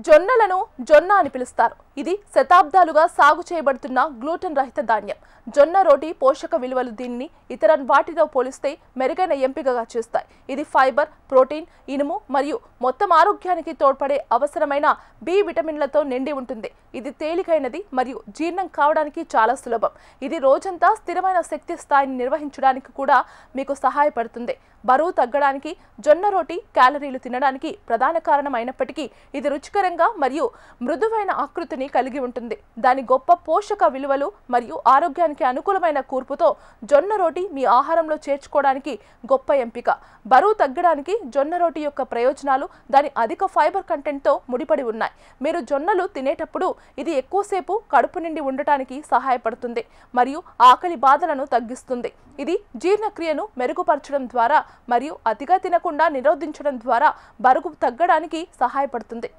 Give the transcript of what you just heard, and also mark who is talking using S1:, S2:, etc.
S1: జొన్నలను జొన్న అని పిలుస్తారు. ఇది శతాబ్దాలుగా సాగు చేయబడుతున్న గ్లూటెన్ రహిత ధాన్యం. జొన్న రోటి పోషక విలువలు దీనిని ఇతర వాటితో పోలిస్తే మెరుగైన ఎంపికగా చేస్తాయి. ఇది ఫైబర్, ప్రోటీన్, ఇనుము మరియు మొత్తం ఆరోగ్యానికి తోడ్పడే అవసరమైన బి విటమిన్లతో నిండి ఉంటుంది. ఇది తేలికైనది మరియు జీర్ణం కావడానికి చాలా సులభం. ఇది రోజంతా స్థిరమైన శక్తి స్థాయిని నిర్వహించడానికి కూడా మీకు సహాయపడుతుంది. బరువు తగ్గడానికి జొన్న రోటి క్యాలరీలు తినడానికి ప్రధాన కారణం అయినప్పటికీ ఇది రుచికరంగా మరియు మృదువైన ఆకృతిని కలిగి ఉంటుంది. దాని గొప్ప పోషక విలువలు మరియు ఆరోగ్యానికి అనుకూలమైన కూర్పుతో జొన్న రోటి మీ ఆహారంలో చేర్చుకోవడానికి గొప్ప ఎంపిక. బరువు తగ్గడానికి జొన్న రోటి యొక్క ప్రయోజనాలు దాని అధిక ఫైబర్ కంటెంట్తో ముడిపడి ఉన్నాయి. మీరు జొన్నలు తినేటప్పుడు ఇది ఎక్కువసేపు కడుపు నిండి ఉండటానికి సహాయపడుతుంది మరియు ఆకలి బాధలను తగ్గిస్తుంది. ఇది జీర్ణక్రియను మెరుగుపరచడం ద్వారా మరియు అతిగా తినకుండా నిరోధించడం ద్వారా బరువు తగ్గడానికి సహాయపడుతుంది.